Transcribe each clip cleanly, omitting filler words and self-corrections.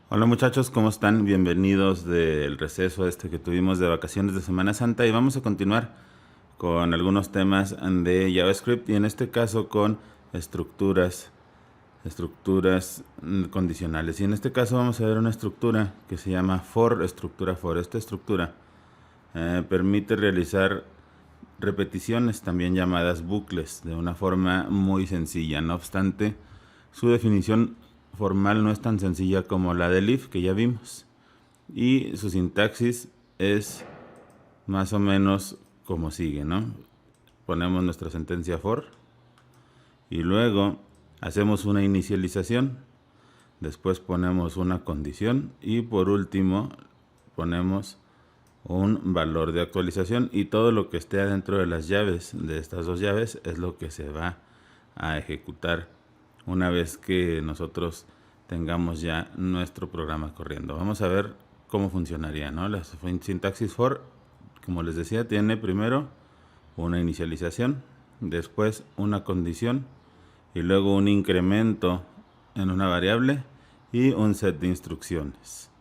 Hola muchachos, ¿cómo están? Bienvenidos del receso que tuvimos de vacaciones de Semana Santa y vamos a continuar con algunos temas de JavaScript y en este caso con estructuras condicionales. Y en este caso vamos a ver una estructura que se llama for, estructura for. Esta estructura permite realizar repeticiones, también llamadas bucles, de una forma muy sencilla. No obstante, su definición formal no es tan sencilla como la del if que ya vimos. Y su sintaxis es más o menos como sigue, ¿no? Ponemos nuestra sentencia for y luego hacemos una inicialización. Después ponemos una condición y por último ponemos un valor de actualización y todo lo que esté adentro de las llaves, de estas dos llaves, es lo que se va a ejecutar una vez que nosotros tengamos ya nuestro programa corriendo. Vamos a ver cómo funcionaría, ¿no? La sintaxis for, como les decía, tiene primero una inicialización, después una condición y luego un incremento en una variable y un set de instrucciones.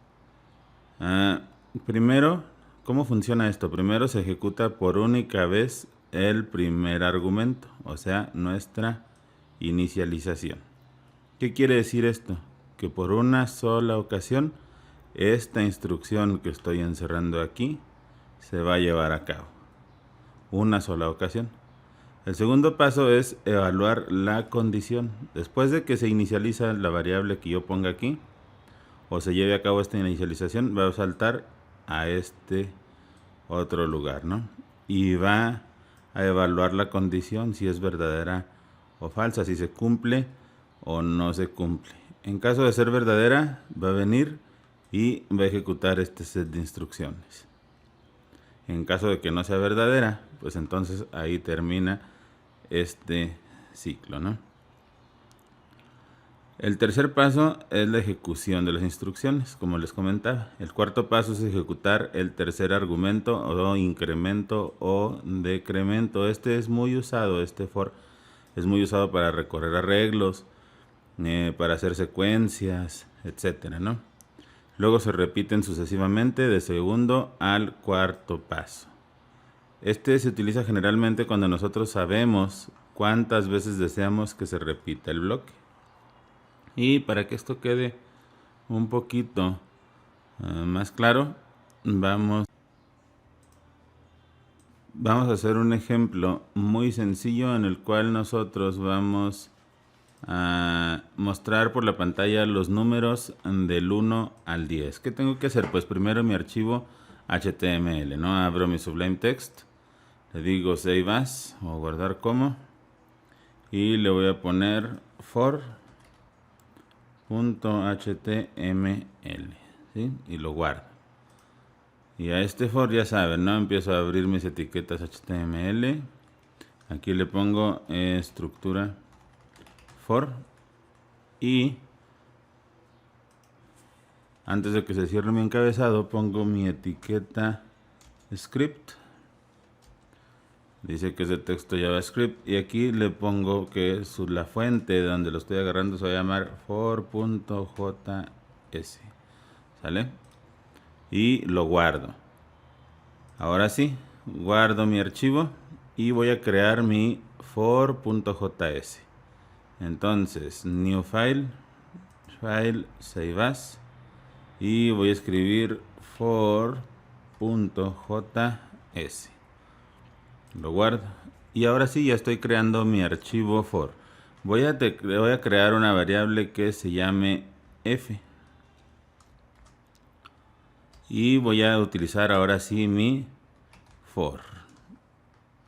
Primero, ¿cómo funciona esto? Primero se ejecuta por única vez el primer argumento, o sea, nuestra inicialización. ¿Qué quiere decir esto? Que por una sola ocasión, esta instrucción que estoy encerrando aquí se va a llevar a cabo. Una sola ocasión. El segundo paso es evaluar la condición. Después de que se inicializa la variable que yo ponga aquí, o se lleve a cabo esta inicialización, va a saltar a este otro lugar, ¿no? Y va a evaluar la condición, si es verdadera o falsa, si se cumple o no se cumple. En caso de ser verdadera, va a venir y va a ejecutar este set de instrucciones. En caso de que no sea verdadera, pues entonces ahí termina este ciclo, ¿no? El tercer paso es la ejecución de las instrucciones, como les comentaba. El cuarto paso es ejecutar el tercer argumento o incremento o decremento. Este es muy usado, este for es muy usado para recorrer arreglos, para hacer secuencias, etcétera, ¿no? Luego se repiten sucesivamente de segundo al cuarto paso. Este se utiliza generalmente cuando nosotros sabemos cuántas veces deseamos que se repita el bloque. Y para que esto quede un poquito más claro, vamos a hacer un ejemplo muy sencillo en el cual nosotros vamos a mostrar por la pantalla los números del 1 al 10. ¿Qué tengo que hacer? Pues primero mi archivo HTML, ¿no? Abro mi Sublime Text, le digo Save As o guardar como y le voy a poner for.html, ¿sí? Y lo guardo. Y a este for ya saben, ¿no? Empiezo a abrir mis etiquetas HTML. Aquí le pongo estructura for y antes de que se cierre mi encabezado pongo mi etiqueta script. Dice que es de texto JavaScript y aquí le pongo que la fuente donde lo estoy agarrando se va a llamar for.js, ¿sale? Y lo guardo. Ahora sí, guardo mi archivo y voy a crear mi for.js. Entonces, new file, save as y voy a escribir for.js. Lo guardo. Y ahora sí, ya estoy creando mi archivo for. Voy a crear una variable que se llame f. Y voy a utilizar ahora sí mi for.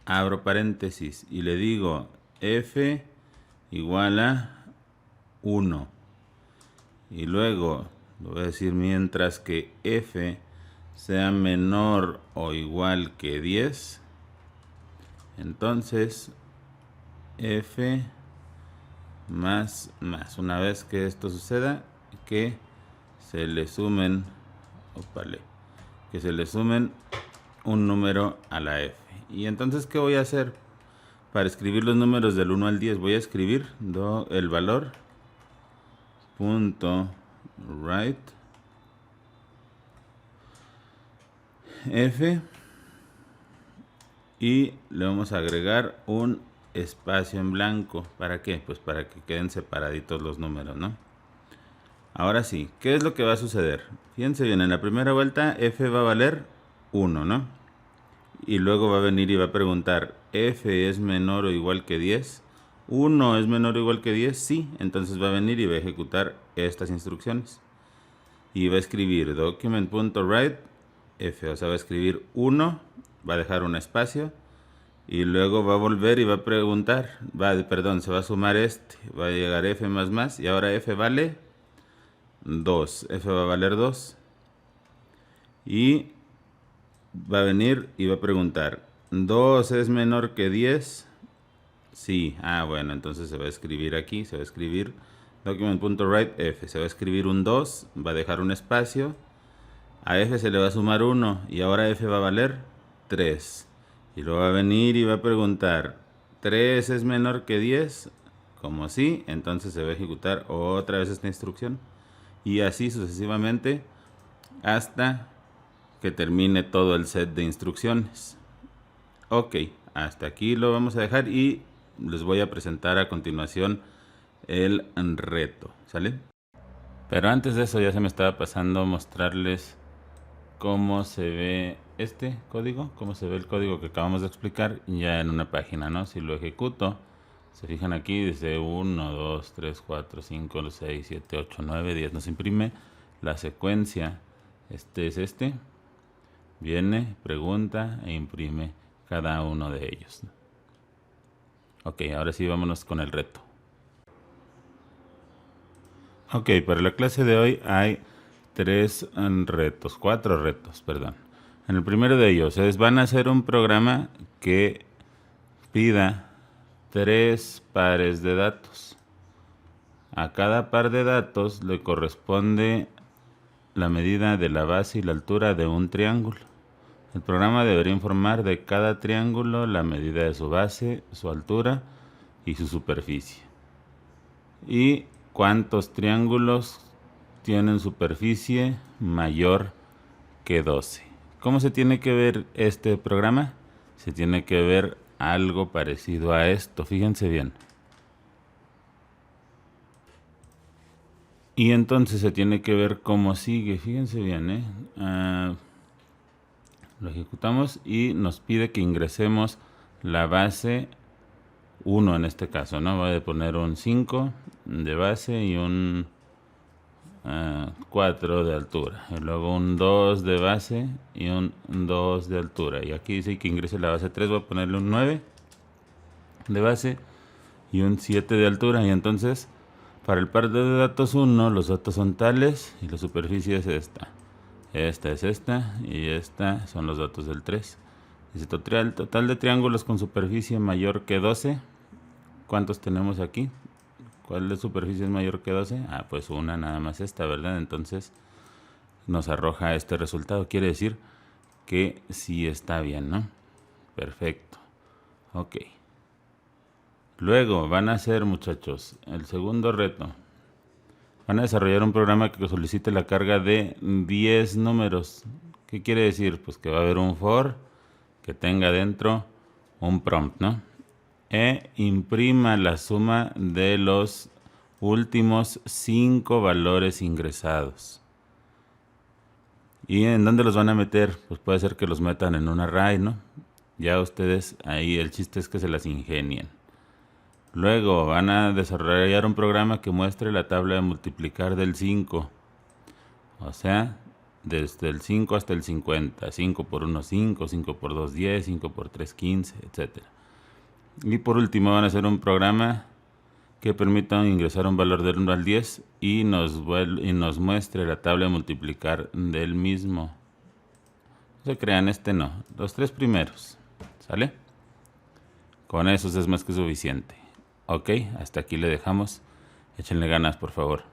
Abro paréntesis y le digo f igual a 1. Y luego lo voy a decir mientras que f sea menor o igual que 10. Entonces f más. Una vez que esto suceda, que se le sumen un número a la f. Y entonces, ¿qué voy a hacer? Para escribir los números del 1 al 10 voy a escribir el valor punto write F y le vamos a agregar un espacio en blanco. ¿Para qué? Pues para que queden separaditos los números, ¿no? Ahora sí, ¿qué es lo que va a suceder? Fíjense bien, en la primera vuelta F va a valer 1, ¿no? Y luego va a venir y va a preguntar, ¿F es menor o igual que 10? ¿1 es menor o igual que 10? Sí, entonces va a venir y va a ejecutar estas instrucciones. Y va a escribir document.write F, o sea, va a escribir 1, va a dejar un espacio, y luego va a volver y va a preguntar, se va a sumar va a llegar F más, y ahora F vale 2, F va a valer 2, y va a venir y va a preguntar, ¿2 es menor que 10? Sí, bueno, entonces se va a escribir aquí, se va a escribir document.write F, se va a escribir un 2, va a dejar un espacio, a F se le va a sumar 1 y ahora F va a valer 3. Y luego va a venir y va a preguntar, ¿3 es menor que 10? Como sí, entonces se va a ejecutar otra vez esta instrucción. Y así sucesivamente hasta que termine todo el set de instrucciones. Ok, hasta aquí lo vamos a dejar y les voy a presentar a continuación el reto, ¿sale? Pero antes de eso ya se me estaba pasando mostrarles cómo se ve este código, cómo se ve el código que acabamos de explicar ya en una página, ¿no? Si lo ejecuto, se fijan aquí, dice 1, 2, 3, 4, 5, 6, 7, 8, 9, 10, nos imprime la secuencia, viene, pregunta e imprime cada uno de ellos. Ok, ahora sí vámonos con el reto. Ok, para la clase de hoy hay 4 retos, perdón. En el primero de ellos van a hacer un programa que pida 3 pares de datos. A cada par de datos le corresponde la medida de la base y la altura de un triángulo. El programa debería informar de cada triángulo la medida de su base, su altura y su superficie. Y cuántos triángulos tienen superficie mayor que 12. ¿Cómo se tiene que ver este programa? Se tiene que ver algo parecido a esto, fíjense bien. Y entonces se tiene que ver cómo sigue, fíjense bien, lo ejecutamos y nos pide que ingresemos la base 1 en este caso, ¿no? Voy a poner un 5 de base y un 4 de altura, y luego un 2 de base y un 2 de altura, y aquí dice que ingrese la base 3, voy a ponerle un 9 de base y un 7 de altura. Y entonces para el par de datos 1 los datos son tales y la superficie es esta es esta y esta son los datos del 3. Dice total de triángulos con superficie mayor que 12. ¿Cuántos tenemos aquí? ¿Cuál de superficie es mayor que 12? Pues una, nada más esta, ¿verdad? Entonces nos arroja este resultado. Quiere decir que sí está bien, ¿no? Perfecto. Ok. Luego van a hacer, muchachos, el segundo reto. Van a desarrollar un programa que solicite la carga de 10 números. ¿Qué quiere decir? Pues que va a haber un for que tenga dentro un prompt, ¿no? E imprima la suma de los últimos 5 valores ingresados. ¿Y en dónde los van a meter? Pues puede ser que los metan en un array, ¿no? Ya ustedes ahí, el chiste es que se las ingenien. Luego van a desarrollar un programa que muestre la tabla de multiplicar del 5. O sea, desde el 5 hasta el 50. 5 por 1, 5, 5 por 2, 10, 5 por 3, 15, etc. Y por último van a hacer un programa que permita ingresar un valor del 1 al 10 y nos muestre la tabla de multiplicar del mismo. No se crean, no. Los 3 primeros. ¿Sale? Con esos es más que suficiente. Ok, hasta aquí le dejamos. Échenle ganas, por favor.